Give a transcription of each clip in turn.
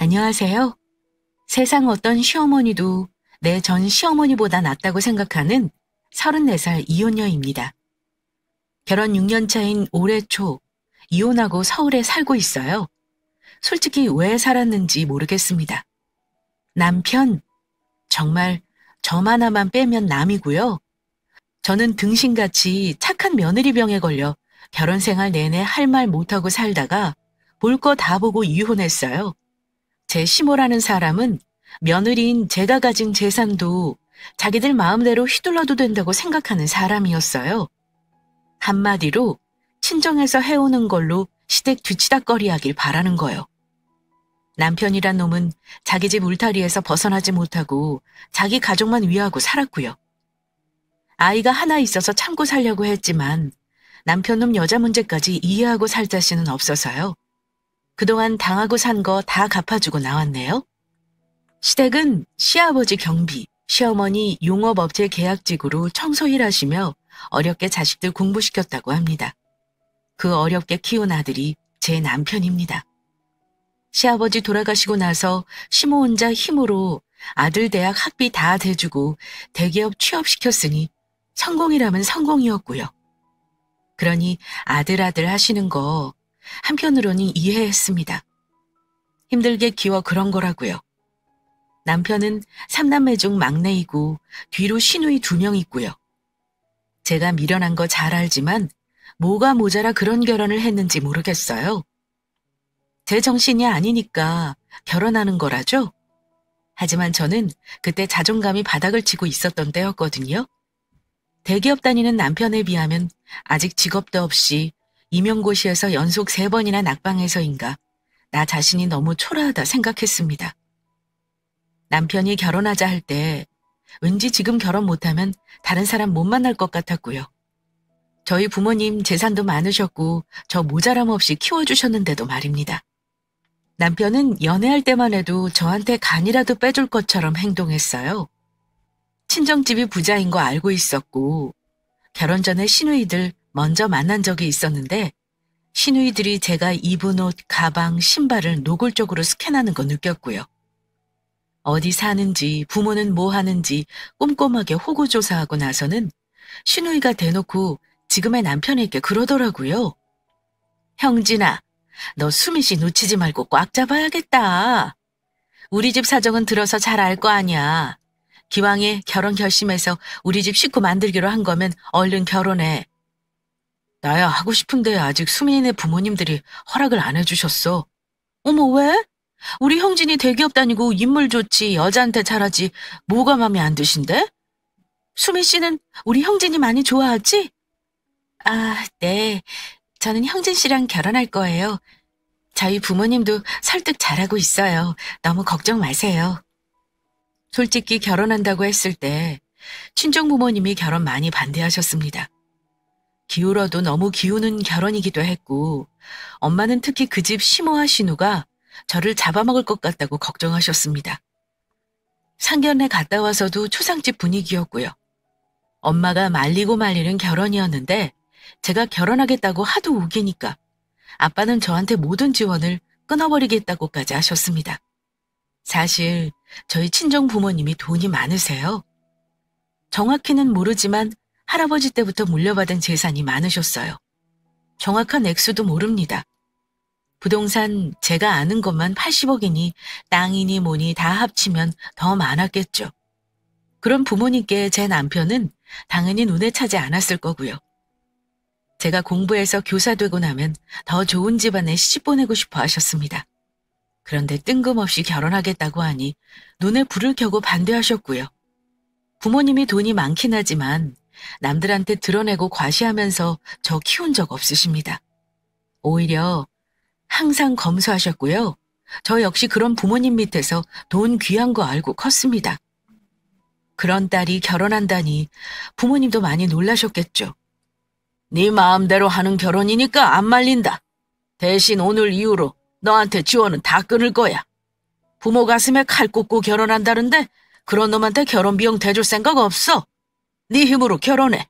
안녕하세요. 세상 어떤 시어머니도 내 전 시어머니보다 낫다고 생각하는 34살 이혼녀입니다. 결혼 6년 차인 올해 초 이혼하고 서울에 살고 있어요. 솔직히 왜 살았는지 모르겠습니다. 남편, 정말 점 하나만 빼면 남이고요. 저는 등신같이 착한 며느리병에 걸려 결혼 생활 내내 할 말 못하고 살다가 볼 거 다 보고 이혼했어요. 제 시모라는 사람은 며느리인 제가 가진 재산도 자기들 마음대로 휘둘러도 된다고 생각하는 사람이었어요. 한마디로 친정에서 해오는 걸로 시댁 뒤치다꺼리하길 바라는 거요. 남편이란 놈은 자기 집 울타리에서 벗어나지 못하고 자기 가족만 위하고 살았고요. 아이가 하나 있어서 참고 살려고 했지만 남편놈 여자 문제까지 이해하고 살 자신은 없어서요. 그동안 당하고 산 거 다 갚아주고 나왔네요. 시댁은 시아버지 경비, 시어머니 용업업체 계약직으로 청소 일하시며 어렵게 자식들 공부시켰다고 합니다. 그 어렵게 키운 아들이 제 남편입니다. 시아버지 돌아가시고 나서 시모 혼자 힘으로 아들 대학 학비 다 대주고 대기업 취업시켰으니 성공이라면 성공이었고요. 그러니 아들 하시는 거 한편으로는 이해했습니다. 힘들게 키워 그런 거라고요. 남편은 3남매 중 막내이고 뒤로 시누이 2명 있고요. 제가 미련한 거 잘 알지만 뭐가 모자라 그런 결혼을 했는지 모르겠어요. 제 정신이 아니니까 결혼하는 거라죠? 하지만 저는 그때 자존감이 바닥을 치고 있었던 때였거든요. 대기업 다니는 남편에 비하면 아직 직업도 없이 임용고시에서 연속 3번이나 낙방해서인가 나 자신이 너무 초라하다 생각했습니다. 남편이 결혼하자 할 때 왠지 지금 결혼 못하면 다른 사람 못 만날 것 같았고요. 저희 부모님 재산도 많으셨고 저 모자람 없이 키워주셨는데도 말입니다. 남편은 연애할 때만 해도 저한테 간이라도 빼줄 것처럼 행동했어요. 친정집이 부자인 거 알고 있었고 결혼 전에 시누이들 먼저 만난 적이 있었는데 시누이들이 제가 입은 옷, 가방, 신발을 노골적으로 스캔하는 거 느꼈고요. 어디 사는지, 부모는 뭐 하는지 꼼꼼하게 호구조사하고 나서는 시누이가 대놓고 지금의 남편에게 그러더라고요. 형진아, 너 수미 씨 놓치지 말고 꽉 잡아야겠다. 우리 집 사정은 들어서 잘 알 거 아니야. 기왕에 결혼 결심해서 우리 집 식구 만들기로 한 거면 얼른 결혼해. 나야 하고 싶은데 아직 수민이네 부모님들이 허락을 안 해주셨어. 어머, 왜? 우리 형진이 대기업 다니고 인물 좋지 여자한테 잘하지 뭐가 맘에 안 드신데? 수민 씨는 우리 형진이 많이 좋아하지? 아, 네. 저는 형진 씨랑 결혼할 거예요. 저희 부모님도 설득 잘하고 있어요. 너무 걱정 마세요. 솔직히 결혼한다고 했을 때 친정 부모님이 결혼 많이 반대하셨습니다. 기울어도 너무 기우는 결혼이기도 했고 엄마는 특히 그 집 시모와 시누가 저를 잡아먹을 것 같다고 걱정하셨습니다. 상견례 갔다 와서도 초상집 분위기였고요. 엄마가 말리고 말리는 결혼이었는데 제가 결혼하겠다고 하도 우기니까 아빠는 저한테 모든 지원을 끊어버리겠다고까지 하셨습니다. 사실 저희 친정 부모님이 돈이 많으세요. 정확히는 모르지만 할아버지 때부터 물려받은 재산이 많으셨어요. 정확한 액수도 모릅니다. 부동산 제가 아는 것만 80억이니 땅이니 뭐니 다 합치면 더 많았겠죠. 그런 부모님께 제 남편은 당연히 눈에 차지 않았을 거고요. 제가 공부해서 교사 되고 나면 더 좋은 집안에 시집 보내고 싶어 하셨습니다. 그런데 뜬금없이 결혼하겠다고 하니 눈에 불을 켜고 반대하셨고요. 부모님이 돈이 많긴 하지만 남들한테 드러내고 과시하면서 저 키운 적 없으십니다. 오히려 항상 검소하셨고요. 저 역시 그런 부모님 밑에서 돈 귀한 거 알고 컸습니다. 그런 딸이 결혼한다니 부모님도 많이 놀라셨겠죠. 네 마음대로 하는 결혼이니까 안 말린다. 대신 오늘 이후로 너한테 지원은 다 끊을 거야. 부모 가슴에 칼 꽂고 결혼한다는데 그런 놈한테 결혼 비용 대줄 생각 없어. 네 힘으로 결혼해.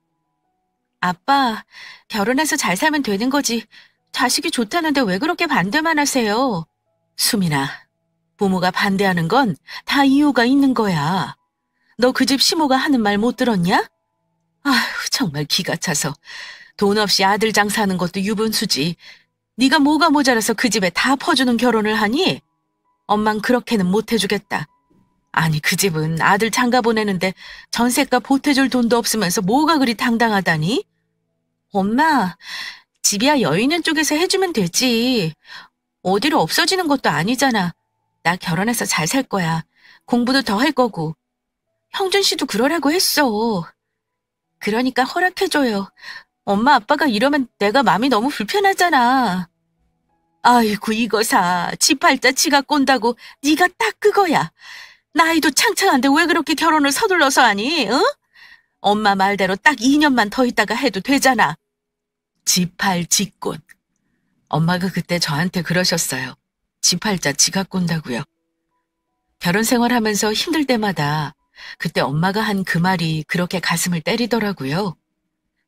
아빠, 결혼해서 잘 살면 되는 거지. 자식이 좋다는데 왜 그렇게 반대만 하세요? 수민아, 부모가 반대하는 건 다 이유가 있는 거야. 너 그 집 시모가 하는 말 못 들었냐? 아휴, 정말 기가 차서. 돈 없이 아들 장사하는 것도 유분수지. 네가 뭐가 모자라서 그 집에 다 퍼주는 결혼을 하니? 엄만 그렇게는 못 해주겠다. 아니, 그 집은 아들 장가 보내는데 전셋값 보태줄 돈도 없으면서 뭐가 그리 당당하다니? 엄마, 집이야 여유 있는 쪽에서 해주면 되지. 어디로 없어지는 것도 아니잖아. 나 결혼해서 잘 살 거야. 공부도 더 할 거고. 형준 씨도 그러라고 했어. 그러니까 허락해줘요. 엄마 아빠가 이러면 내가 마음이 너무 불편하잖아. 아이고 이거 지팔자 지가 꼰다고 네가 딱 그거야. 나이도 창창한데 왜 그렇게 결혼을 서둘러서 하니? 응? 엄마 말대로 딱 2년만 더 있다가 해도 되잖아. 지팔 지꼰. 엄마가 그때 저한테 그러셨어요. 지팔자 지가 꼰다고요. 결혼 생활하면서 힘들 때마다 그때 엄마가 한 그 말이 그렇게 가슴을 때리더라고요.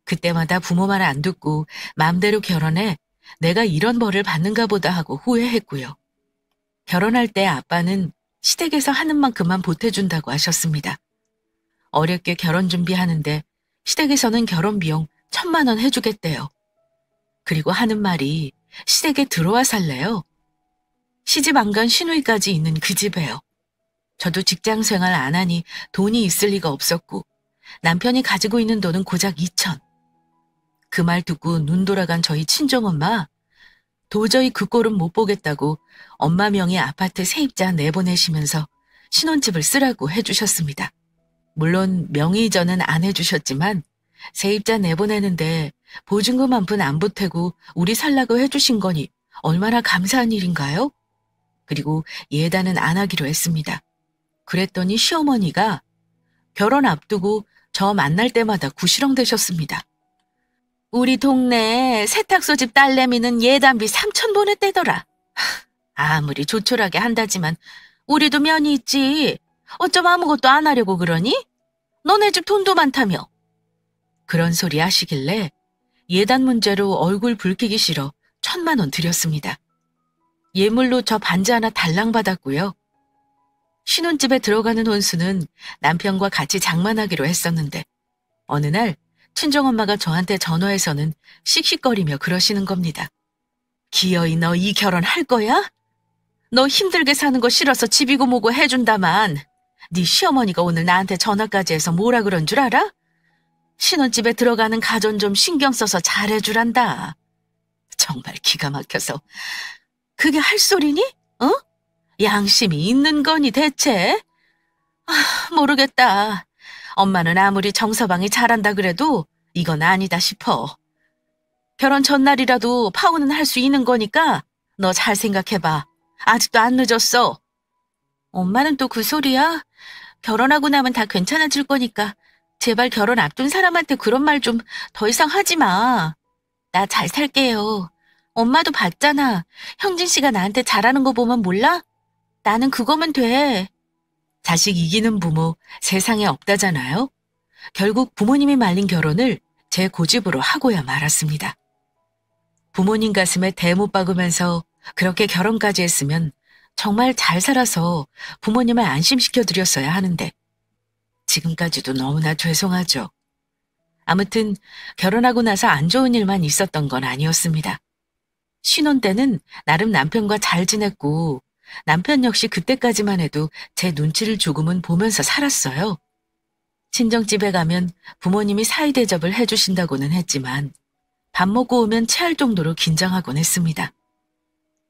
그때마다 부모 말 안 듣고 마음대로 결혼해 내가 이런 벌을 받는가 보다 하고 후회했고요. 결혼할 때 아빠는 시댁에서 하는 만큼만 보태준다고 하셨습니다. 어렵게 결혼 준비하는데 시댁에서는 결혼 비용 1,000만 원 해주겠대요. 그리고 하는 말이 시댁에 들어와 살래요. 시집 안 간 시누이까지 있는 그 집에요. 저도 직장 생활 안 하니 돈이 있을 리가 없었고 남편이 가지고 있는 돈은 고작 2천. 그 말 듣고 눈 돌아간 저희 친정엄마, 도저히 그 꼴은 못 보겠다고 엄마 명의 아파트 세입자 내보내시면서 신혼집을 쓰라고 해주셨습니다. 물론 명의이전은 안 해주셨지만 세입자 내보내는데 보증금 한 푼 안 보태고 우리 살라고 해주신 거니 얼마나 감사한 일인가요? 그리고 예단은 안 하기로 했습니다. 그랬더니 시어머니가 결혼 앞두고 저 만날 때마다 구시렁 대셨습니다. 우리 동네 세탁소 집 딸내미는 예단비 3천 보냈대더라. 아무리 조촐하게 한다지만 우리도 면이 있지. 어쩜 아무것도 안 하려고 그러니? 너네 집 돈도 많다며. 그런 소리 하시길래 예단 문제로 얼굴 붉히기 싫어 1,000만 원 드렸습니다. 예물로 저 반지 하나 달랑 받았고요. 신혼집에 들어가는 혼수는 남편과 같이 장만하기로 했었는데 어느 날 친정엄마가 저한테 전화해서는 씩씩거리며 그러시는 겁니다. 기어이 너 이 결혼 할 거야? 너 힘들게 사는 거 싫어서 집이고 뭐고 해준다만 네 시어머니가 오늘 나한테 전화까지 해서 뭐라 그런 줄 알아? 신혼집에 들어가는 가전 좀 신경 써서 잘해주란다. 정말 기가 막혀서 그게 할 소리니? 어? 양심이 있는 거니 대체? 모르겠다. 엄마는 아무리 정서방이 잘한다 그래도 이건 아니다 싶어. 결혼 전날이라도 파혼은 할 수 있는 거니까 너 잘 생각해봐. 아직도 안 늦었어. 엄마는 또 그 소리야? 결혼하고 나면 다 괜찮아질 거니까 제발 결혼 앞둔 사람한테 그런 말 좀 더 이상 하지 마. 나 잘 살게요. 엄마도 봤잖아. 형진 씨가 나한테 잘하는 거 보면 몰라? 나는 그거면 돼. 자식 이기는 부모 세상에 없다잖아요. 결국 부모님이 말린 결혼을 제 고집으로 하고야 말았습니다. 부모님 가슴에 대 못 박으면서 그렇게 결혼까지 했으면 정말 잘 살아서 부모님을 안심시켜 드렸어야 하는데 지금까지도 너무나 죄송하죠. 아무튼 결혼하고 나서 안 좋은 일만 있었던 건 아니었습니다. 신혼 때는 나름 남편과 잘 지냈고 남편 역시 그때까지만 해도 제 눈치를 조금은 보면서 살았어요. 친정집에 가면 부모님이 사이 대접을 해주신다고는 했지만 밥 먹고 오면 체할 정도로 긴장하곤 했습니다.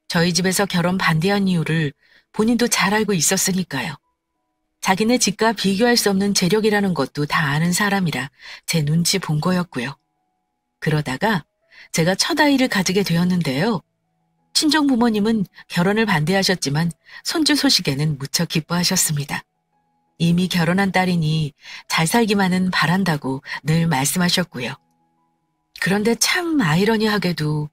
저희 집에서 결혼 반대한 이유를 본인도 잘 알고 있었으니까요. 자기네 집과 비교할 수 없는 재력이라는 것도 다 아는 사람이라 제 눈치 본 거였고요. 그러다가 제가 첫 아이를 가지게 되었는데요. 친정 부모님은 결혼을 반대하셨지만 손주 소식에는 무척 기뻐하셨습니다. 이미 결혼한 딸이니 잘 살기만은 바란다고 늘 말씀하셨고요. 그런데 참 아이러니하게도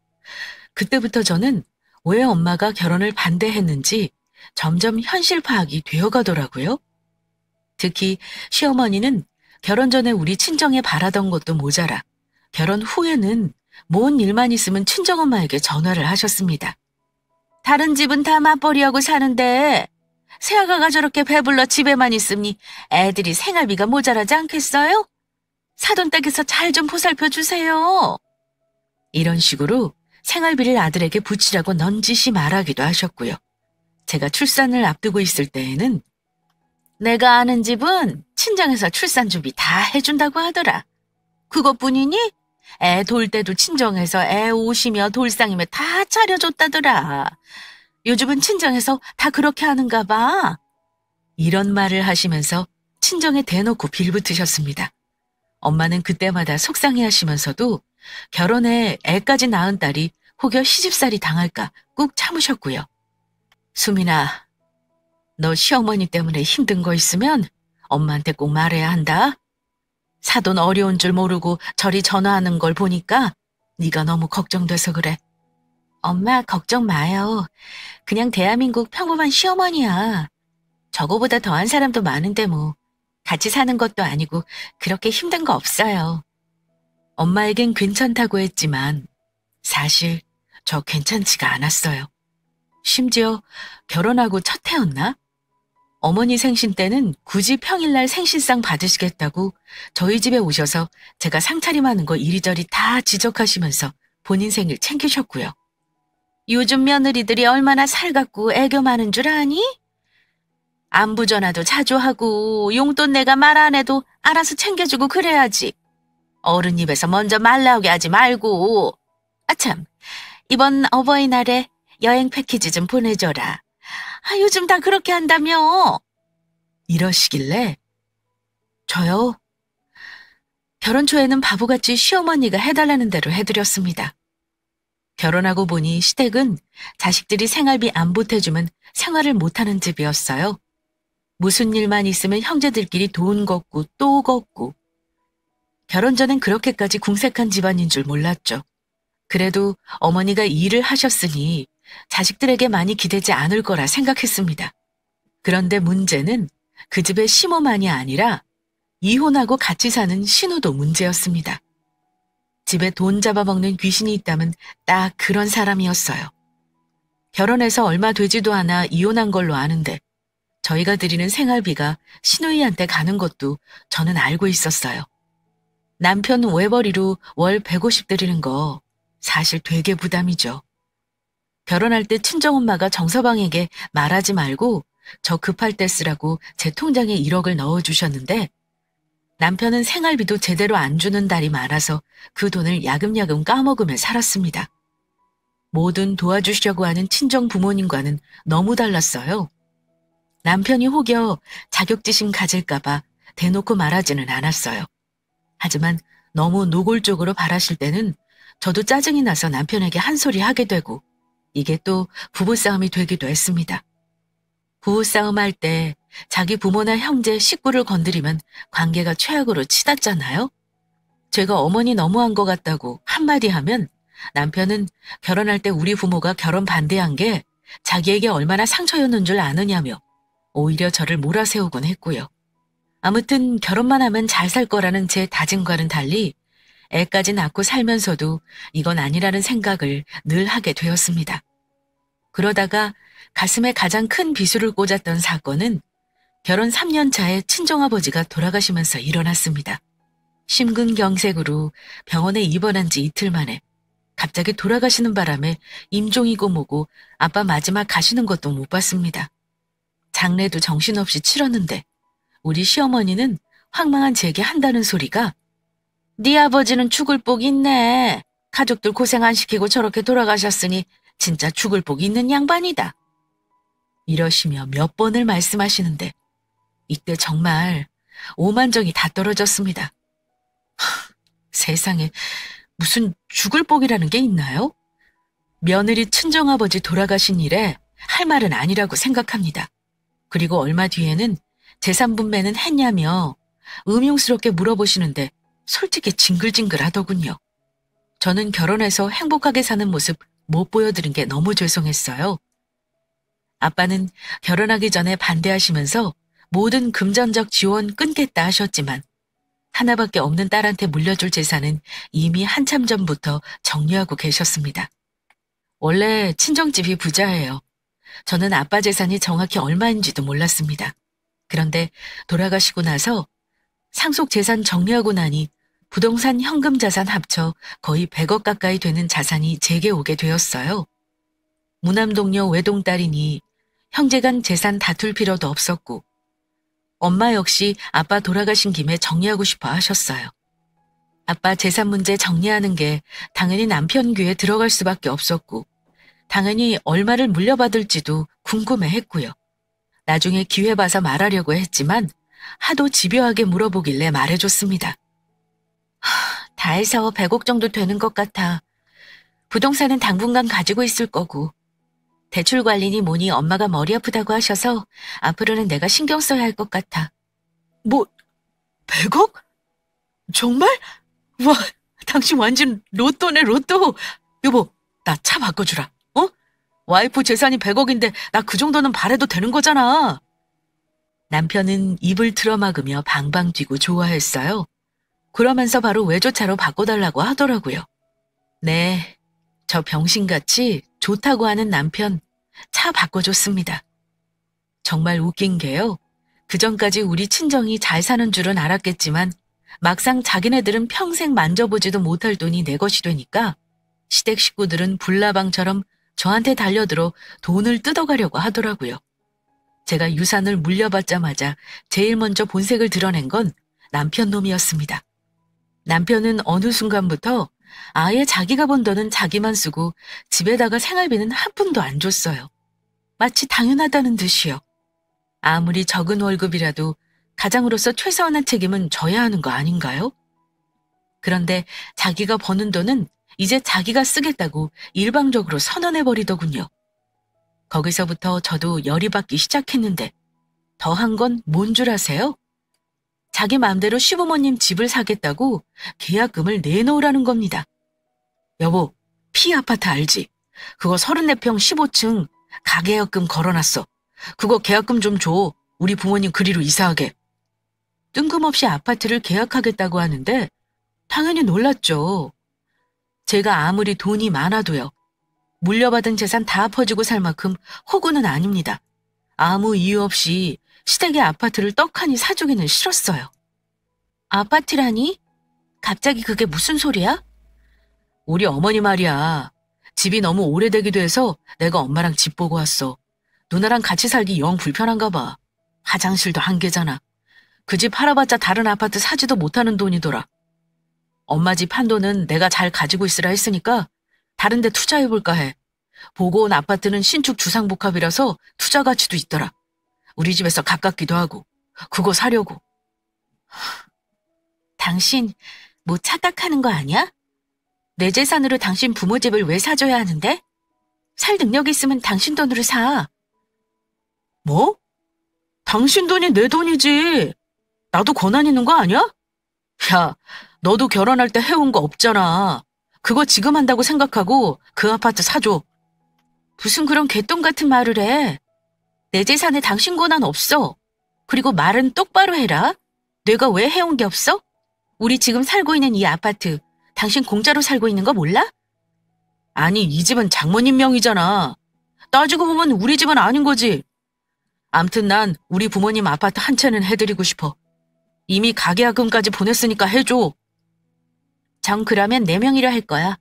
그때부터 저는 왜 엄마가 결혼을 반대했는지 점점 현실 파악이 되어가더라고요. 특히 시어머니는 결혼 전에 우리 친정에 바라던 것도 모자라 결혼 후에는 뭔 일만 있으면 친정엄마에게 전화를 하셨습니다. 다른 집은 다 맞벌이하고 사는데 새아가가 저렇게 배불러 집에만 있으니 애들이 생활비가 모자라지 않겠어요? 사돈댁에서 잘 좀 보살펴 주세요. 이런 식으로 생활비를 아들에게 붙이라고 넌지시 말하기도 하셨고요. 제가 출산을 앞두고 있을 때에는 내가 아는 집은 친정에서 출산 준비 다 해준다고 하더라. 그것뿐이니? 애 돌 때도 친정에서 애 옷이며 돌상이며 다 차려줬다더라. 요즘은 친정에서 다 그렇게 하는가 봐. 이런 말을 하시면서 친정에 대놓고 빌붙으셨습니다. 엄마는 그때마다 속상해하시면서도 결혼해 애까지 낳은 딸이 혹여 시집살이 당할까 꾹 참으셨고요. 수민아, 너 시어머니 때문에 힘든 거 있으면 엄마한테 꼭 말해야 한다. 사돈 어려운 줄 모르고 저리 전화하는 걸 보니까 네가 너무 걱정돼서 그래. 엄마 걱정 마요. 그냥 대한민국 평범한 시어머니야. 저거보다 더한 사람도 많은데 뭐. 같이 사는 것도 아니고 그렇게 힘든 거 없어요. 엄마에겐 괜찮다고 했지만 사실 저 괜찮지가 않았어요. 심지어 결혼하고 첫 해였나? 어머니 생신 때는 굳이 평일날 생신상 받으시겠다고 저희 집에 오셔서 제가 상차림하는 거 이리저리 다 지적하시면서 본인 생일 챙기셨고요. 요즘 며느리들이 얼마나 살갑고 애교 많은 줄 아니? 안부 전화도 자주 하고 용돈 내가 말 안 해도 알아서 챙겨주고 그래야지. 어른 입에서 먼저 말 나오게 하지 말고. 아참, 이번 어버이날에 여행 패키지 좀 보내줘라. 요즘 다 그렇게 한다며. 이러시길래 저요? 결혼 초에는 바보같이 시어머니가 해달라는 대로 해드렸습니다. 결혼하고 보니 시댁은 자식들이 생활비 안 보태주면 생활을 못하는 집이었어요. 무슨 일만 있으면 형제들끼리 돈 걷고 또 걷고. 결혼 전엔 그렇게까지 궁색한 집안인 줄 몰랐죠. 그래도 어머니가 일을 하셨으니 자식들에게 많이 기대지 않을 거라 생각했습니다. 그런데 문제는 그 집의 시모만이 아니라 이혼하고 같이 사는 신우도 문제였습니다. 집에 돈 잡아먹는 귀신이 있다면 딱 그런 사람이었어요. 결혼해서 얼마 되지도 않아 이혼한 걸로 아는데 저희가 드리는 생활비가 신우이한테 가는 것도 저는 알고 있었어요. 남편 외벌이로 월 150 드리는 거 사실 되게 부담이죠. 결혼할 때 친정엄마가 정서방에게 말하지 말고 저 급할 때 쓰라고 제 통장에 1억을 넣어주셨는데 남편은 생활비도 제대로 안 주는 달이 많아서 그 돈을 야금야금 까먹으며 살았습니다. 뭐든 도와주시려고 하는 친정 부모님과는 너무 달랐어요. 남편이 혹여 자격지심 가질까봐 대놓고 말하지는 않았어요. 하지만 너무 노골적으로 바라실 때는 저도 짜증이 나서 남편에게 한 소리 하게 되고 이게 또 부부싸움이 되기도 했습니다. 부부싸움 할 때 자기 부모나 형제, 식구를 건드리면 관계가 최악으로 치닫잖아요. 제가 어머니 너무한 것 같다고 한마디 하면 남편은 결혼할 때 우리 부모가 결혼 반대한 게 자기에게 얼마나 상처였는 줄 아느냐며 오히려 저를 몰아세우곤 했고요. 아무튼 결혼만 하면 잘 살 거라는 제 다짐과는 달리 애까지 낳고 살면서도 이건 아니라는 생각을 늘 하게 되었습니다. 그러다가 가슴에 가장 큰 비수를 꽂았던 사건은 결혼 3년 차에 친정아버지가 돌아가시면서 일어났습니다. 심근경색으로 병원에 입원한 지 이틀 만에 갑자기 돌아가시는 바람에 임종이고 뭐고 아빠 마지막 가시는 것도 못 봤습니다. 장례도 정신없이 치렀는데 우리 시어머니는 황망한 제게 한다는 소리가 네 아버지는 죽을 복이 있네. 가족들 고생 안 시키고 저렇게 돌아가셨으니 진짜 죽을 복이 있는 양반이다. 이러시며 몇 번을 말씀하시는데 이때 정말 오만정이 다 떨어졌습니다. 세상에 무슨 죽을 복이라는 게 있나요? 며느리 친정아버지 돌아가신 일에 할 말은 아니라고 생각합니다. 그리고 얼마 뒤에는 재산분배는 했냐며 음흉스럽게 물어보시는데 솔직히 징글징글 하더군요. 저는 결혼해서 행복하게 사는 모습 못 보여드린 게 너무 죄송했어요. 아빠는 결혼하기 전에 반대하시면서 모든 금전적 지원 끊겠다 하셨지만 하나밖에 없는 딸한테 물려줄 재산은 이미 한참 전부터 정리하고 계셨습니다. 원래 친정집이 부자예요. 저는 아빠 재산이 정확히 얼마인지도 몰랐습니다. 그런데 돌아가시고 나서 상속 재산 정리하고 나니 부동산 현금 자산 합쳐 거의 100억 가까이 되는 자산이 제게 오게 되었어요. 무남동녀 외동딸이니 형제간 재산 다툴 필요도 없었고 엄마 역시 아빠 돌아가신 김에 정리하고 싶어 하셨어요. 아빠 재산 문제 정리하는 게 당연히 남편 귀에 들어갈 수밖에 없었고 당연히 얼마를 물려받을지도 궁금해했고요. 나중에 기회 봐서 말하려고 했지만 하도 집요하게 물어보길래 말해줬습니다. 다 해서 100억 정도 되는 것 같아. 부동산은 당분간 가지고 있을 거고 대출 관리니 뭐니 엄마가 머리 아프다고 하셔서 앞으로는 내가 신경 써야 할 것 같아. 뭐 100억? 정말? 와, 당신 완전 로또네 로또. 여보, 나 차 바꿔주라. 어? 와이프 재산이 100억인데 나 그 정도는 바래도 되는 거잖아. 남편은 입을 틀어막으며 방방 뛰고 좋아했어요. 그러면서 바로 외조차로 바꿔달라고 하더라고요. 네, 저 병신같이 좋다고 하는 남편 차 바꿔줬습니다. 정말 웃긴 게요. 그전까지 우리 친정이 잘 사는 줄은 알았겠지만 막상 자기네들은 평생 만져보지도 못할 돈이 내 것이 되니까 시댁 식구들은 불나방처럼 저한테 달려들어 돈을 뜯어가려고 하더라고요. 제가 유산을 물려받자마자 제일 먼저 본색을 드러낸 건 남편 놈이었습니다. 남편은 어느 순간부터 아예 자기가 번 돈은 자기만 쓰고 집에다가 생활비는 한 푼도 안 줬어요. 마치 당연하다는 듯이요. 아무리 적은 월급이라도 가장으로서 최소한의 책임은 져야 하는 거 아닌가요? 그런데 자기가 버는 돈은 이제 자기가 쓰겠다고 일방적으로 선언해버리더군요. 거기서부터 저도 열이 받기 시작했는데 더한 건 뭔 줄 아세요? 자기 마음대로 시부모님 집을 사겠다고 계약금을 내놓으라는 겁니다. 여보, P아파트 알지? 그거 34평 15층 가계약금 걸어놨어. 그거 계약금 좀 줘. 우리 부모님 그리로 이사하게. 뜬금없이 아파트를 계약하겠다고 하는데 당연히 놀랐죠. 제가 아무리 돈이 많아도요. 물려받은 재산 다 퍼주고 살 만큼 호구는 아닙니다. 아무 이유 없이 시댁의 아파트를 떡하니 사주기는 싫었어요. 아파트라니? 갑자기 그게 무슨 소리야? 우리 어머니 말이야. 집이 너무 오래되기도 해서 내가 엄마랑 집 보고 왔어. 누나랑 같이 살기 영 불편한가 봐. 화장실도 한 개잖아. 그 집 팔아봤자 다른 아파트 사지도 못하는 돈이더라. 엄마 집 한 돈은 내가 잘 가지고 있으라 했으니까 다른 데 투자해볼까 해. 보고 온 아파트는 신축 주상복합이라서 투자 가치도 있더라. 우리 집에서 가깝기도 하고. 그거 사려고. 당신 뭐 착각하는 거 아니야? 내 재산으로 당신 부모 집을 왜 사줘야 하는데? 살 능력 있으면 당신 돈으로 사. 뭐? 당신 돈이 내 돈이지. 나도 권한 있는 거 아니야? 야, 너도 결혼할 때 해온 거 없잖아. 그거 지금 한다고 생각하고 그 아파트 사줘. 무슨 그런 개똥 같은 말을 해. 내 재산에 당신 권한 없어. 그리고 말은 똑바로 해라. 내가 왜 해온 게 없어? 우리 지금 살고 있는 이 아파트, 당신 공짜로 살고 있는 거 몰라? 아니, 이 집은 장모님 명의잖아. 따지고 보면 우리 집은 아닌 거지. 암튼 난 우리 부모님 아파트 한 채는 해드리고 싶어. 이미 가계약금까지 보냈으니까 해줘. 정 그러면 내 명의로 할 거야.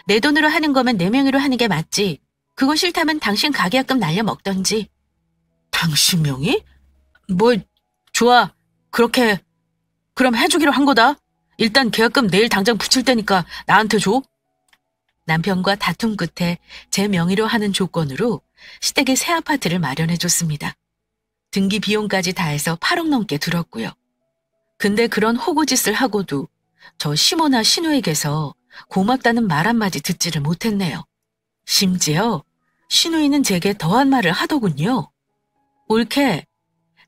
내 돈으로 하는 거면 내 명의로 하는 게 맞지. 그거 싫다면 당신 가계약금 날려먹던지. 당신 명의? 뭐 좋아. 그렇게 그럼 해주기로 한 거다. 일단 계약금 내일 당장 붙일 테니까 나한테 줘. 남편과 다툼 끝에 제 명의로 하는 조건으로 시댁에 새 아파트를 마련해줬습니다. 등기 비용까지 다 해서 8억 넘게 들었고요. 근데 그런 호구짓을 하고도 저 시모나 신우에게서 고맙다는 말 한마디 듣지를 못했네요. 심지어 신우이는 제게 더한 말을 하더군요. 옳게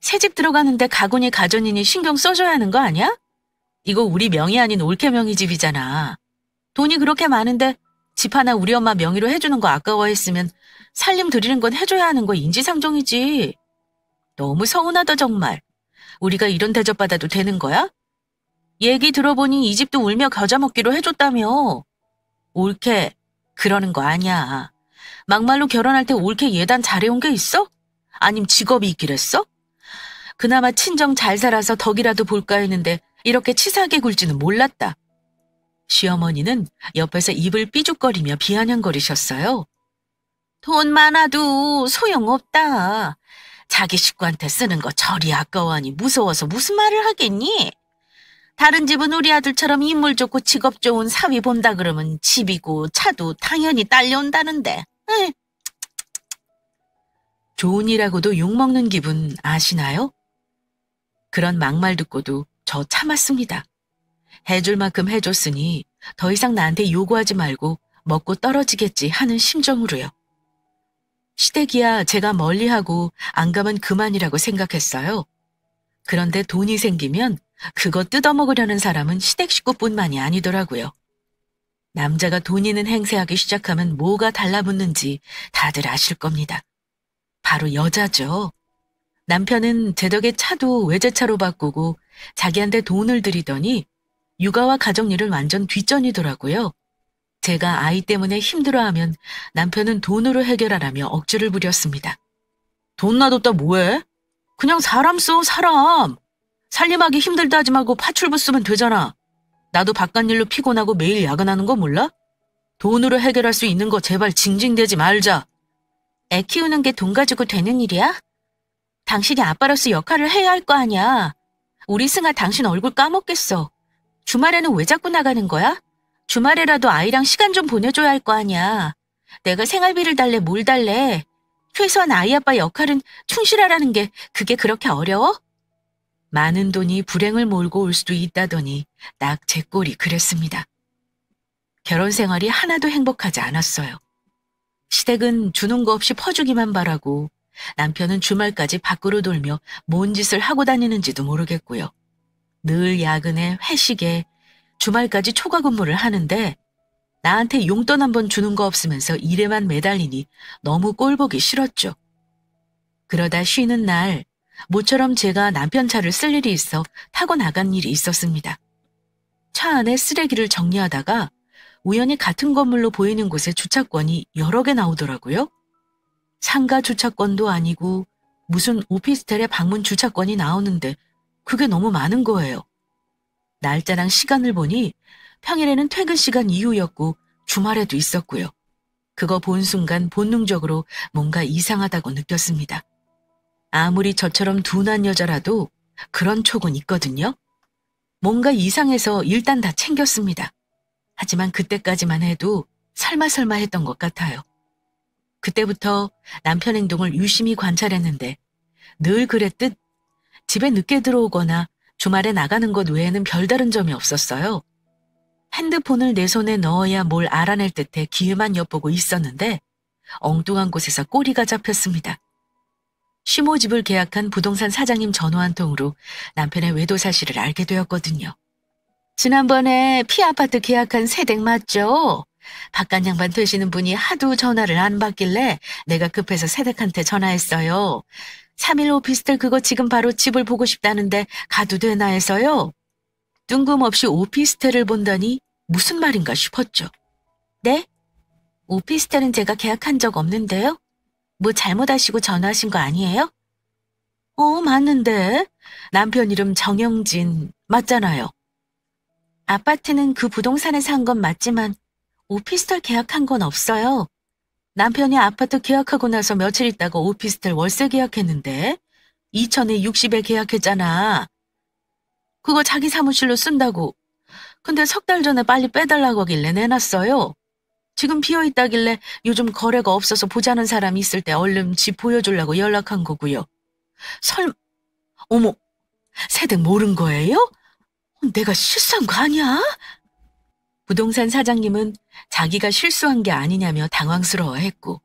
새집 들어가는데 가군이 가전이니 신경 써줘야 하는 거 아니야? 이거 우리 명의 아닌 올케 명의 집이잖아. 돈이 그렇게 많은데 집 하나 우리 엄마 명의로 해주는 거 아까워했으면 살림 드리는 건 해줘야 하는 거 인지상정이지. 너무 서운하다 정말. 우리가 이런 대접받아도 되는 거야? 얘기 들어보니 이 집도 울며 겨자 먹기로 해줬다며. 옳게 그러는 거 아니야. 막말로 결혼할 때 옳게 예단 잘해온 게 있어? 아님 직업이 있길 했어? 그나마 친정 잘 살아서 덕이라도 볼까 했는데 이렇게 치사하게 굴지는 몰랐다. 시어머니는 옆에서 입을 삐죽거리며 비아냥거리셨어요. 돈 많아도 소용없다. 자기 식구한테 쓰는 거 저리 아까워하니 무서워서 무슨 말을 하겠니? 다른 집은 우리 아들처럼 인물 좋고 직업 좋은 사위 본다 그러면 집이고 차도 당연히 딸려온다는데. 에이. 좋은 일하고도 욕먹는 기분 아시나요? 그런 막말 듣고도 저 참았습니다. 해줄 만큼 해줬으니 더 이상 나한테 요구하지 말고 먹고 떨어지겠지 하는 심정으로요. 시댁이야 제가 멀리하고 안 가면 그만이라고 생각했어요. 그런데 돈이 생기면 그거 뜯어먹으려는 사람은 시댁 식구뿐만이 아니더라고요. 남자가 돈 있는 행세하기 시작하면 뭐가 달라붙는지 다들 아실 겁니다. 바로 여자죠. 남편은 제 덕에 차도 외제차로 바꾸고 자기한테 돈을 들이더니 육아와 가정일은 완전 뒷전이더라고요. 제가 아이 때문에 힘들어하면 남편은 돈으로 해결하라며 억지를 부렸습니다. 돈 놔뒀다 뭐해? 그냥 사람 써, 사람. 살림하기 힘들다 하지 말고 파출부 쓰면 되잖아. 나도 바깥일로 피곤하고 매일 야근하는 거 몰라? 돈으로 해결할 수 있는 거 제발 징징대지 말자. 애 키우는 게 돈 가지고 되는 일이야? 당신이 아빠로서 역할을 해야 할 거 아니야. 우리 승아 당신 얼굴 까먹겠어. 주말에는 왜 자꾸 나가는 거야? 주말에라도 아이랑 시간 좀 보내줘야 할 거 아니야. 내가 생활비를 달래 뭘 달래. 최소한 아이 아빠 역할은 충실하라는 게 그게 그렇게 어려워? 많은 돈이 불행을 몰고 올 수도 있다더니 딱 제 꼴이 그랬습니다. 결혼 생활이 하나도 행복하지 않았어요. 시댁은 주는 거 없이 퍼주기만 바라고 남편은 주말까지 밖으로 돌며 뭔 짓을 하고 다니는지도 모르겠고요. 늘 야근에 회식에 주말까지 초과 근무를 하는데 나한테 용돈 한 번 주는 거 없으면서 일에만 매달리니 너무 꼴보기 싫었죠. 그러다 쉬는 날 모처럼 제가 남편 차를 쓸 일이 있어 타고 나간 일이 있었습니다. 차 안에 쓰레기를 정리하다가 우연히 같은 건물로 보이는 곳에 주차권이 여러 개 나오더라고요. 상가 주차권도 아니고 무슨 오피스텔의 방문 주차권이 나오는데 그게 너무 많은 거예요. 날짜랑 시간을 보니 평일에는 퇴근 시간 이후였고 주말에도 있었고요. 그거 본 순간 본능적으로 뭔가 이상하다고 느꼈습니다. 아무리 저처럼 둔한 여자라도 그런 촉은 있거든요. 뭔가 이상해서 일단 다 챙겼습니다. 하지만 그때까지만 해도 설마 했던 것 같아요. 그때부터 남편 행동을 유심히 관찰했는데 늘 그랬듯 집에 늦게 들어오거나 주말에 나가는 것 외에는 별다른 점이 없었어요. 핸드폰을 내 손에 넣어야 뭘 알아낼 듯해 기회만 엿보고 있었는데 엉뚱한 곳에서 꼬리가 잡혔습니다. 시모집을 계약한 부동산 사장님 전화 한 통으로 남편의 외도 사실을 알게 되었거든요. 지난번에 피아파트 계약한 세댁 맞죠? 바깥 양반 되시는 분이 하도 전화를 안 받길래 내가 급해서 세댁한테 전화했어요. 3일 오피스텔 그거 지금 바로 집을 보고 싶다는데 가도 되나 해서요. 뜬금없이 오피스텔을 본다니 무슨 말인가 싶었죠. 네? 오피스텔은 제가 계약한 적 없는데요? 뭐 잘못하시고 전화하신 거 아니에요? 맞는데. 남편 이름 정영진 맞잖아요. 아파트는 그 부동산에 산 건 맞지만 오피스텔 계약한 건 없어요. 남편이 아파트 계약하고 나서 며칠 있다가 오피스텔 월세 계약했는데 2천에 60에 계약했잖아. 그거 자기 사무실로 쓴다고. 근데 석 달 전에 빨리 빼달라고 하길래 내놨어요. 지금 비어있다길래 요즘 거래가 없어서 보자는 사람이 있을 때 얼른 집 보여주려고 연락한 거고요. 어머, 세댁 모른 거예요? 내가 실수한 거 아니야? 부동산 사장님은 자기가 실수한 게 아니냐며 당황스러워했고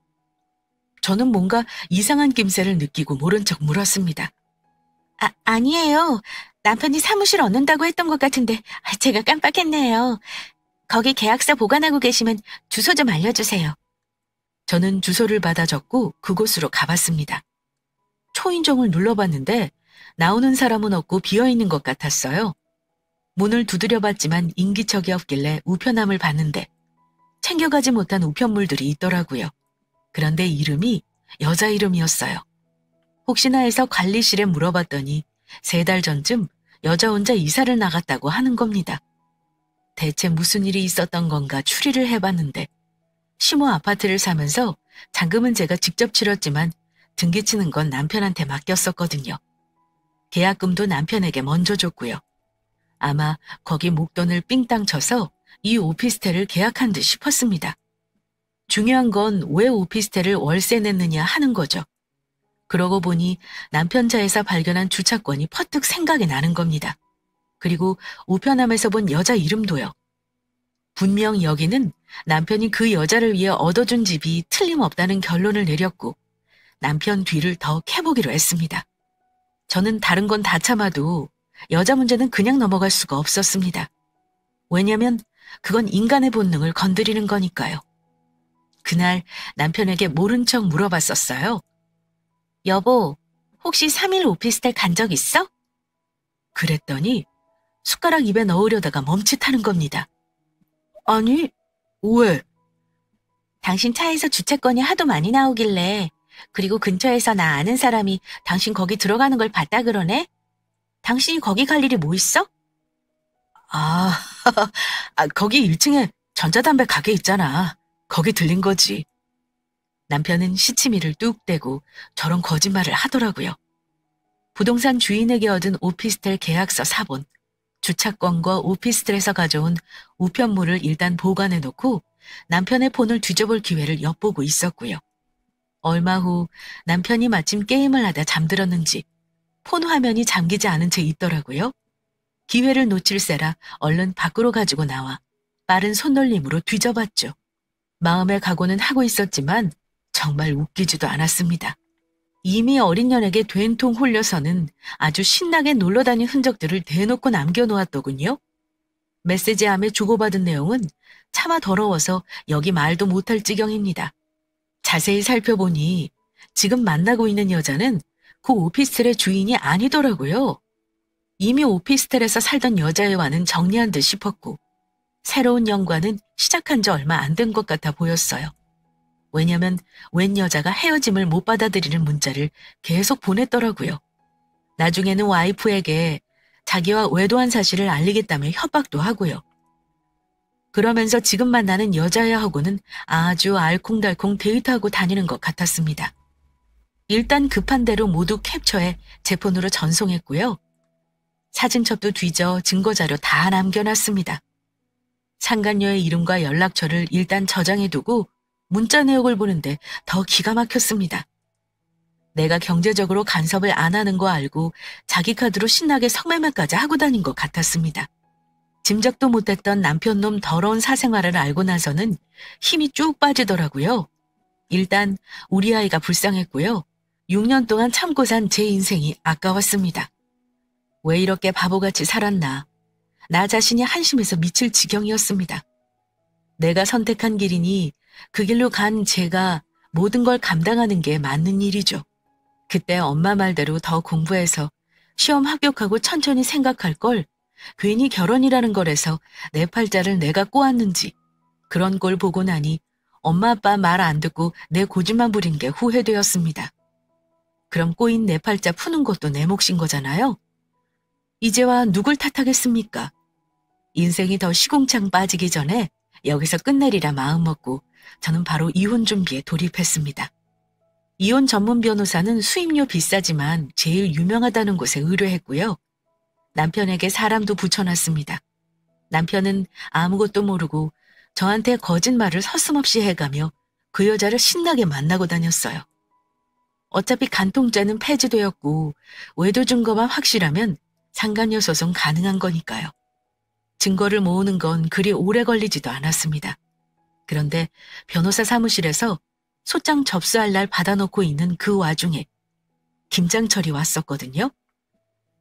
저는 뭔가 이상한 낌새를 느끼고 모른 척 물었습니다. 아니에요. 남편이 사무실 얻는다고 했던 것 같은데 제가 깜빡했네요. 거기 계약서 보관하고 계시면 주소 좀 알려주세요. 저는 주소를 받아 적고 그곳으로 가봤습니다. 초인종을 눌러봤는데 나오는 사람은 없고 비어있는 것 같았어요. 문을 두드려봤지만 인기척이 없길래 우편함을 봤는데 챙겨가지 못한 우편물들이 있더라고요. 그런데 이름이 여자 이름이었어요. 혹시나 해서 관리실에 물어봤더니 3달 전쯤 여자 혼자 이사를 나갔다고 하는 겁니다. 대체 무슨 일이 있었던 건가 추리를 해봤는데 시모 아파트를 사면서 잔금은 제가 직접 치렀지만 등기치는 건 남편한테 맡겼었거든요. 계약금도 남편에게 먼저 줬고요. 아마 거기 목돈을 삥땅 쳐서 이 오피스텔을 계약한 듯 싶었습니다. 중요한 건 왜 오피스텔을 월세 냈느냐 하는 거죠. 그러고 보니 남편 차에서 발견한 주차권이 퍼뜩 생각이 나는 겁니다. 그리고 우편함에서 본 여자 이름도요. 분명 여기는 남편이 그 여자를 위해 얻어준 집이 틀림없다는 결론을 내렸고 남편 뒤를 더 캐보기로 했습니다. 저는 다른 건 다 참아도 여자 문제는 그냥 넘어갈 수가 없었습니다. 왜냐면 그건 인간의 본능을 건드리는 거니까요. 그날 남편에게 모른 척 물어봤었어요. 여보, 혹시 3일 오피스텔 간 적 있어? 그랬더니 숟가락 입에 넣으려다가 멈칫하는 겁니다. 아니, 왜? 당신 차에서 주차권이 하도 많이 나오길래 그리고 근처에서 나 아는 사람이 당신 거기 들어가는 걸 봤다 그러네? 당신이 거기 갈 일이 뭐 있어? 아, 거기 1층에 전자담배 가게 있잖아. 거기 들린 거지. 남편은 시치미를 뚝 떼고 저런 거짓말을 하더라고요. 부동산 주인에게 얻은 오피스텔 계약서 사본, 주차권과 오피스텔에서 가져온 우편물을 일단 보관해놓고 남편의 폰을 뒤져볼 기회를 엿보고 있었고요. 얼마 후 남편이 마침 게임을 하다 잠들었는지 폰 화면이 잠기지 않은 채 있더라고요. 기회를 놓칠세라 얼른 밖으로 가지고 나와 빠른 손놀림으로 뒤져봤죠. 마음의 각오는 하고 있었지만 정말 웃기지도 않았습니다. 이미 어린 년에게 된통 홀려서는 아주 신나게 놀러다닌 흔적들을 대놓고 남겨놓았더군요. 메시지함에 주고받은 내용은 차마 더러워서 여기 말도 못할 지경입니다. 자세히 살펴보니 지금 만나고 있는 여자는 그 오피스텔의 주인이 아니더라고요. 이미 오피스텔에서 살던 여자애와는 정리한 듯 싶었고 새로운 연관은 시작한 지 얼마 안 된 것 같아 보였어요. 왜냐면 웬 여자가 헤어짐을 못 받아들이는 문자를 계속 보냈더라고요. 나중에는 와이프에게 자기와 외도한 사실을 알리겠다며 협박도 하고요. 그러면서 지금 만나는 여자애하고는 아주 알콩달콩 데이트하고 다니는 것 같았습니다. 일단 급한 대로 모두 캡처해 제 폰으로 전송했고요. 사진첩도 뒤져 증거자료 다 남겨놨습니다. 상간녀의 이름과 연락처를 일단 저장해두고 문자 내역을 보는데 더 기가 막혔습니다. 내가 경제적으로 간섭을 안 하는 거 알고 자기 카드로 신나게 성매매까지 하고 다닌 것 같았습니다. 짐작도 못했던 남편놈 더러운 사생활을 알고 나서는 힘이 쭉 빠지더라고요. 일단 우리 아이가 불쌍했고요. 6년 동안 참고 산 제 인생이 아까웠습니다. 왜 이렇게 바보같이 살았나. 나 자신이 한심해서 미칠 지경이었습니다. 내가 선택한 길이니 그 길로 간 제가 모든 걸 감당하는 게 맞는 일이죠. 그때 엄마 말대로 더 공부해서 시험 합격하고 천천히 생각할 걸 괜히 결혼이라는 거래서 내 팔자를 내가 꼬았는지 그런 꼴 보고 나니 엄마 아빠 말 안 듣고 내 고집만 부린 게 후회되었습니다. 그럼 꼬인 내 팔자 푸는 것도 내 몫인 거잖아요. 이제와 누굴 탓하겠습니까? 인생이 더 시궁창 빠지기 전에 여기서 끝내리라 마음먹고 저는 바로 이혼 준비에 돌입했습니다. 이혼 전문 변호사는 수임료 비싸지만 제일 유명하다는 곳에 의뢰했고요. 남편에게 사람도 붙여놨습니다. 남편은 아무것도 모르고 저한테 거짓말을 서슴없이 해가며 그 여자를 신나게 만나고 다녔어요. 어차피 간통죄는 폐지되었고 외도 증거만 확실하면 상간녀 소송 가능한 거니까요. 증거를 모으는 건 그리 오래 걸리지도 않았습니다. 그런데 변호사 사무실에서 소장 접수할 날 받아놓고 있는 그 와중에 김장철이 왔었거든요.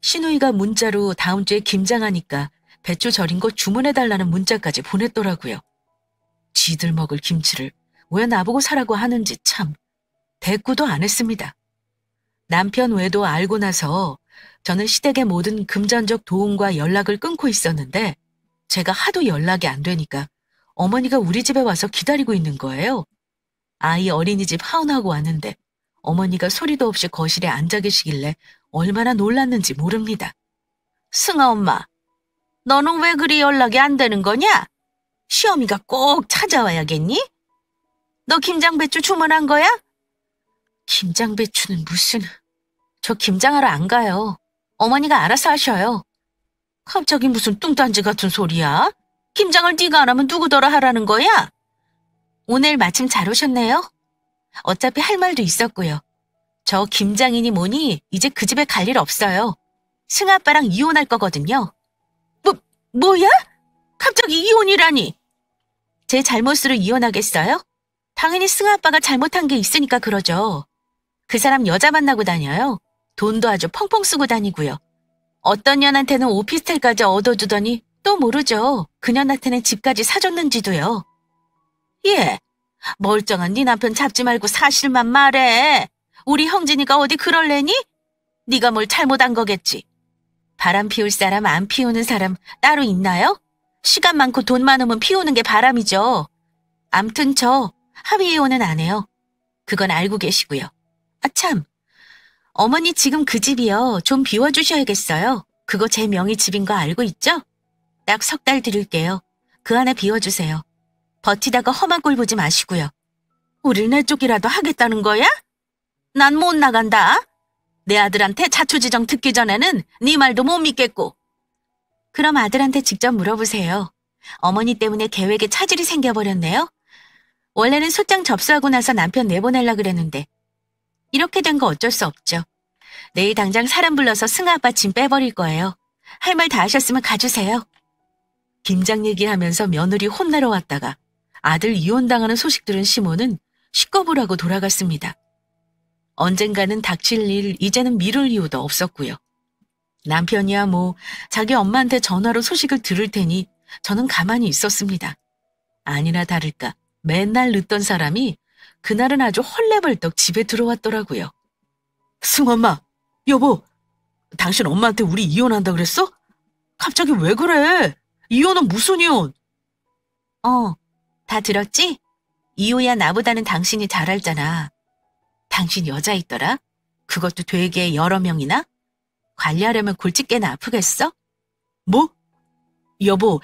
신우이가 문자로 다음 주에 김장하니까 배추 절인 거 주문해달라는 문자까지 보냈더라고요. 지들 먹을 김치를 왜 나보고 사라고 하는지 참 대꾸도 안 했습니다. 남편 외도 알고 나서 저는 시댁의 모든 금전적 도움과 연락을 끊고 있었는데 제가 하도 연락이 안 되니까 어머니가 우리 집에 와서 기다리고 있는 거예요. 아이 어린이집 하원하고 왔는데 어머니가 소리도 없이 거실에 앉아 계시길래 얼마나 놀랐는지 모릅니다. 승아 엄마, 너는 왜 그리 연락이 안 되는 거냐? 시어미가 꼭 찾아와야겠니? 너 김장배추 주문한 거야? 김장배추는 무슨... 저 김장하러 안 가요. 어머니가 알아서 하셔요. 갑자기 무슨 뚱딴지 같은 소리야? 김장을 네가 안 하면 누구더러 하라는 거야? 오늘 마침 잘 오셨네요. 어차피 할 말도 있었고요. 저 김장이니 뭐니 이제 그 집에 갈 일 없어요. 승아 아빠랑 이혼할 거거든요. 뭐야? 갑자기 이혼이라니? 제 잘못으로 이혼하겠어요? 당연히 승아 아빠가 잘못한 게 있으니까 그러죠. 그 사람 여자 만나고 다녀요. 돈도 아주 펑펑 쓰고 다니고요. 어떤 년한테는 오피스텔까지 얻어주더니 또 모르죠. 그년한테는 집까지 사줬는지도요. 예, 멀쩡한 네 남편 잡지 말고 사실만 말해. 우리 형진이가 어디 그럴래니? 네가 뭘 잘못한 거겠지. 바람 피울 사람 안 피우는 사람 따로 있나요? 시간 많고 돈 많으면 피우는 게 바람이죠. 암튼 저 합의 이혼은 안 해요. 그건 알고 계시고요. 아 참, 어머니 지금 그 집이요. 좀 비워주셔야겠어요. 그거 제 명의 집인 거 알고 있죠? 딱 3달 드릴게요. 그 안에 비워주세요. 버티다가 험한 꼴 보지 마시고요. 우릴 내 쪽이라도 하겠다는 거야? 난 못 나간다. 내 아들한테 자초지정 듣기 전에는 네 말도 못 믿겠고. 그럼 아들한테 직접 물어보세요. 어머니 때문에 계획에 차질이 생겨버렸네요. 원래는 소장 접수하고 나서 남편 내보내려고 그랬는데 이렇게 된 거 어쩔 수 없죠. 내일 당장 사람 불러서 승아 아빠 짐 빼버릴 거예요. 할 말 다 하셨으면 가주세요. 김장 얘기하면서 며느리 혼내러 왔다가 아들 이혼당하는 소식 들은 시모는 식겁을 하고 돌아갔습니다. 언젠가는 닥칠 일 이제는 미룰 이유도 없었고요. 남편이야 뭐 자기 엄마한테 전화로 소식을 들을 테니 저는 가만히 있었습니다. 아니나 다를까 맨날 늦던 사람이 그날은 아주 헐레벌떡 집에 들어왔더라고요. 승엄마, 여보, 당신 엄마한테 우리 이혼한다 그랬어? 갑자기 왜 그래? 이혼은 무슨 이혼? 다 들었지? 이호야 나보다는 당신이 잘 알잖아. 당신 여자 있더라? 그것도 되게 여러 명이나? 관리하려면 골치 깨나 아프겠어? 뭐? 여보,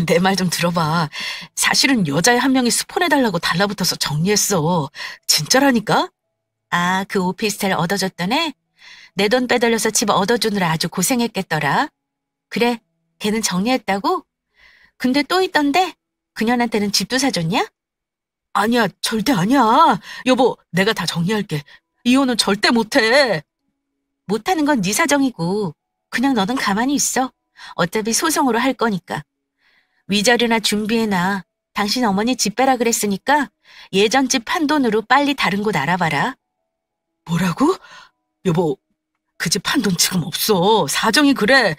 내 말 좀 들어봐. 사실은 여자애 한 명이 스폰해달라고 달라붙어서 정리했어. 진짜라니까? 아, 그 오피스텔 얻어줬던 애? 내 돈 빼돌려서 집 얻어주느라 아주 고생했겠더라. 그래, 걔는 정리했다고? 근데 또 있던데? 그년한테는 집도 사줬냐? 아니야, 절대 아니야. 여보, 내가 다 정리할게. 이혼은 절대 못해. 못하는 건 네 사정이고 그냥 너는 가만히 있어. 어차피 소송으로 할 거니까. 위자료나 준비해놔. 당신 어머니 집 빼라 그랬으니까 예전 집 판돈으로 빨리 다른 곳 알아봐라. 뭐라고? 여보, 그 집 판돈 지금 없어. 사정이 그래.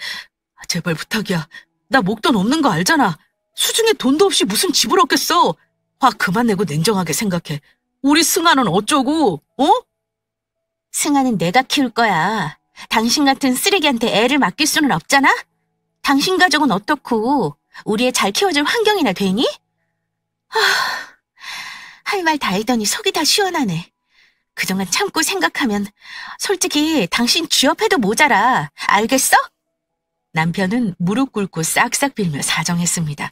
제발 부탁이야. 나 목돈 없는 거 알잖아. 수중에 돈도 없이 무슨 집을 얻겠어. 화 그만 내고 냉정하게 생각해. 우리 승아는 어쩌고, 어? 승아는 내가 키울 거야. 당신 같은 쓰레기한테 애를 맡길 수는 없잖아? 당신 가족은 어떻고 우리 애 잘 키워줄 환경이나 되니? 할 말 다 했더니 속이 다 시원하네. 그동안 참고 생각하면 솔직히 당신 쥐업해도 모자라. 알겠어? 남편은 무릎 꿇고 싹싹 빌며 사정했습니다.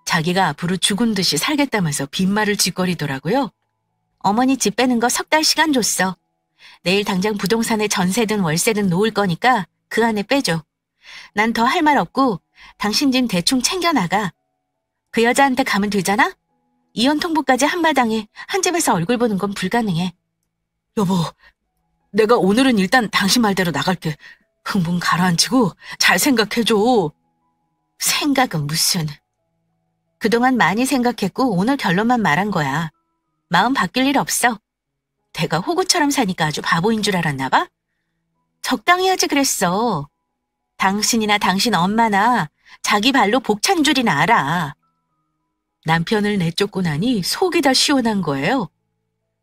자기가 앞으로 죽은 듯이 살겠다면서 빈말을 짓거리더라고요. 어머니 집 빼는 거 3달 시간 줬어. 내일 당장 부동산에 전세든 월세든 놓을 거니까 그 안에 빼줘. 난 더 할 말 없고 당신 집 대충 챙겨나가. 그 여자한테 가면 되잖아? 이혼 통보까지 한마당에 한 집에서 얼굴 보는 건 불가능해. 여보, 내가 오늘은 일단 당신 말대로 나갈게. 흥분 가라앉히고 잘 생각해줘. 생각은 무슨. 그동안 많이 생각했고 오늘 결론만 말한 거야. 마음 바뀔 일 없어. 내가 호구처럼 사니까 아주 바보인 줄 알았나 봐? 적당히 하지 그랬어. 당신이나 당신 엄마나 자기 발로 복찬 줄이나 알아. 남편을 내쫓고 나니 속이 다 시원한 거예요.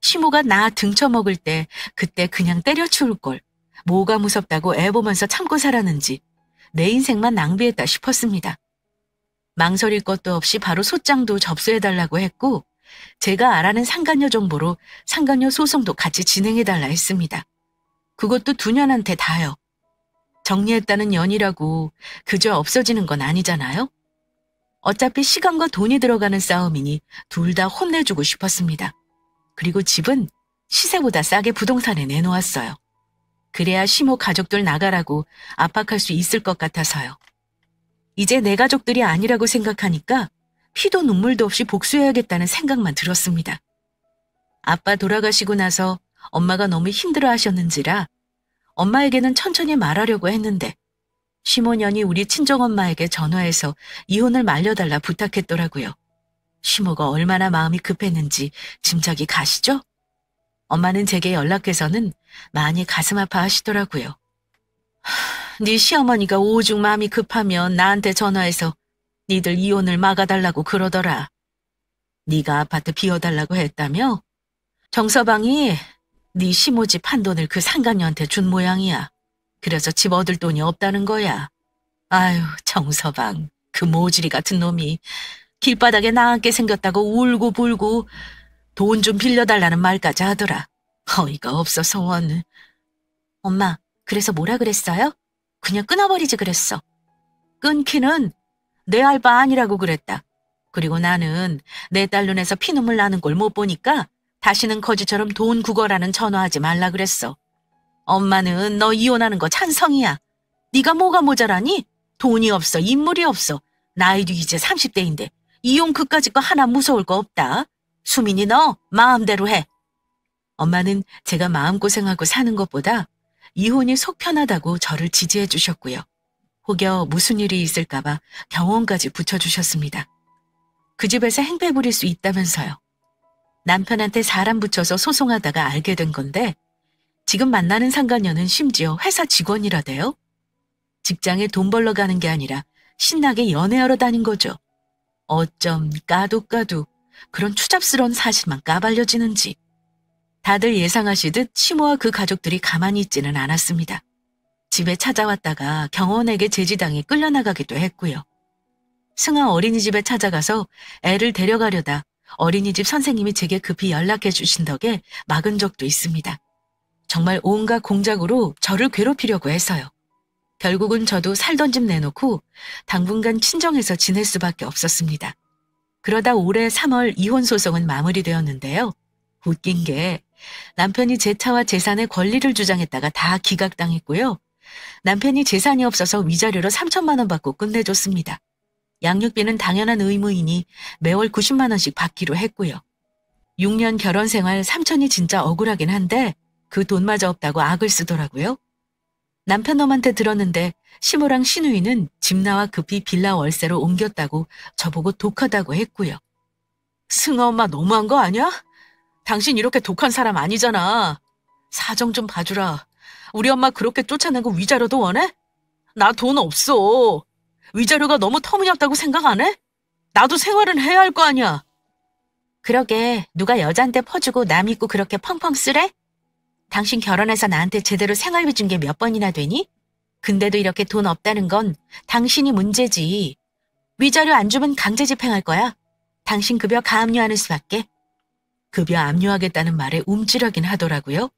시모가 나 등쳐먹을 때 그때 그냥 때려치울 걸. 뭐가 무섭다고 애 보면서 참고 살았는지 내 인생만 낭비했다 싶었습니다. 망설일 것도 없이 바로 소장도 접수해달라고 했고 제가 알아낸 상간녀 정보로 상간녀 소송도 같이 진행해달라 했습니다. 그것도 2년한테 다요. 정리했다는 연이라고 그저 없어지는 건 아니잖아요. 어차피 시간과 돈이 들어가는 싸움이니 둘 다 혼내주고 싶었습니다. 그리고 집은 시세보다 싸게 부동산에 내놓았어요. 그래야 시모 가족들 나가라고 압박할 수 있을 것 같아서요. 이제 내 가족들이 아니라고 생각하니까 피도 눈물도 없이 복수해야겠다는 생각만 들었습니다. 아빠 돌아가시고 나서 엄마가 너무 힘들어 하셨는지라 엄마에게는 천천히 말하려고 했는데 시모년이 우리 친정엄마에게 전화해서 이혼을 말려달라 부탁했더라고요. 시모가 얼마나 마음이 급했는지 짐작이 가시죠? 엄마는 제게 연락해서는 많이 가슴 아파하시더라고요. 네 시어머니가 오죽 마음이 급하면 나한테 전화해서 니들 이혼을 막아달라고 그러더라. 네가 아파트 비워달라고 했다며? 정서방이 네 시모 집 한 돈을 그 상간녀한테 준 모양이야. 그래서 집 얻을 돈이 없다는 거야. 아유, 정서방, 그 모지리 같은 놈이 길바닥에 나앉게 생겼다고 울고 불고 돈 좀 빌려달라는 말까지 하더라. 어이가 없어서 원. 엄마, 그래서 뭐라 그랬어요? 그냥 끊어버리지 그랬어. 끊기는 내 알 바 아니라고 그랬다. 그리고 나는 내 딸 눈에서 피눈물 나는 걸 못 보니까 다시는 거지처럼 돈 구걸하는 전화하지 말라 그랬어. 엄마는 너 이혼하는 거 찬성이야. 네가 뭐가 모자라니? 돈이 없어, 인물이 없어. 나이도 이제 30대인데 이혼 그까짓 거 하나 무서울 거 없다. 수민이 너 마음대로 해. 엄마는 제가 마음고생하고 사는 것보다 이혼이 속 편하다고 저를 지지해 주셨고요. 혹여 무슨 일이 있을까봐 경호원까지 붙여주셨습니다. 그 집에서 행패 부릴 수 있다면서요. 남편한테 사람 붙여서 소송하다가 알게 된 건데 지금 만나는 상간녀는 심지어 회사 직원이라대요. 직장에 돈 벌러 가는 게 아니라 신나게 연애하러 다닌 거죠. 어쩜 까도 그런 추잡스러운 사실만 까발려지는지. 다들 예상하시듯 시모와 그 가족들이 가만히 있지는 않았습니다. 집에 찾아왔다가 경호원에게 제지당해 끌려나가기도 했고요. 승아 어린이집에 찾아가서 애를 데려가려다 어린이집 선생님이 제게 급히 연락해 주신 덕에 막은 적도 있습니다. 정말 온갖 공작으로 저를 괴롭히려고 해서요. 결국은 저도 살던 집 내놓고 당분간 친정에서 지낼 수밖에 없었습니다. 그러다 올해 3월 이혼 소송은 마무리되었는데요. 웃긴 게 남편이 제 차와 재산의 권리를 주장했다가 다 기각당했고요. 남편이 재산이 없어서 위자료로 3천만 원 받고 끝내줬습니다. 양육비는 당연한 의무이니 매월 90만 원씩 받기로 했고요. 6년 결혼 생활 3천이 진짜 억울하긴 한데 그 돈마저 없다고 악을 쓰더라고요. 남편 놈한테 들었는데 시모랑 시누이는 집 나와 급히 빌라 월세로 옮겼다고 저보고 독하다고 했고요. 승아 엄마 너무한 거 아니야? 당신 이렇게 독한 사람 아니잖아. 사정 좀 봐주라. 우리 엄마 그렇게 쫓아내고 위자료도 원해? 나 돈 없어. 위자료가 너무 터무니없다고 생각 안 해? 나도 생활은 해야 할 거 아니야. 그러게 누가 여자한테 퍼주고 남 있고 그렇게 펑펑 쓰래? 당신 결혼해서 나한테 제대로 생활비 준 게 몇 번이나 되니? 근데도 이렇게 돈 없다는 건 당신이 문제지. 위자료 안 주면 강제 집행할 거야. 당신 급여 가압류하는 수밖에. 급여 압류하겠다는 말에 움찔하긴 하더라고요.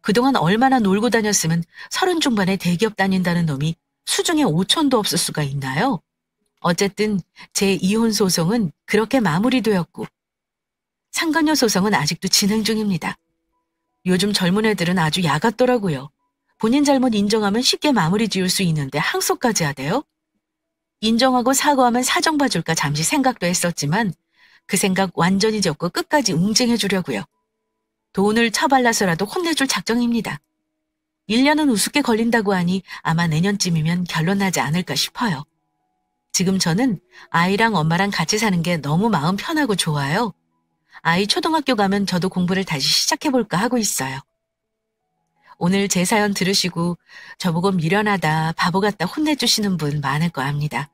그동안 얼마나 놀고 다녔으면 30 중반에 대기업 다닌다는 놈이 수중에 5천도 없을 수가 있나요? 어쨌든 제 이혼 소송은 그렇게 마무리되었고 상간녀 소송은 아직도 진행 중입니다. 요즘 젊은 애들은 아주 야 같더라고요. 본인 잘못 인정하면 쉽게 마무리 지을 수 있는데 항소까지 하대요. 인정하고 사과하면 사정 봐줄까 잠시 생각도 했었지만 그 생각 완전히 접고 끝까지 웅징해 주려고요. 돈을 처발라서라도 혼내줄 작정입니다. 1년은 우습게 걸린다고 하니 아마 내년쯤이면 결론 나지 않을까 싶어요. 지금 저는 아이랑 엄마랑 같이 사는 게 너무 마음 편하고 좋아요. 아이 초등학교 가면 저도 공부를 다시 시작해볼까 하고 있어요. 오늘 제 사연 들으시고 저보고 미련하다, 바보 같다 혼내주시는 분 많을 거 압니다.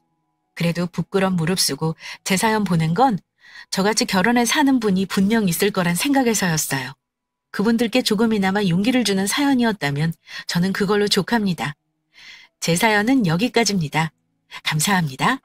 그래도 부끄럼 무릅쓰고 제 사연 보낸 건 저같이 결혼해 사는 분이 분명 있을 거란 생각에서였어요. 그분들께 조금이나마 용기를 주는 사연이었다면 저는 그걸로 족합니다. 제 사연은 여기까지입니다. 감사합니다.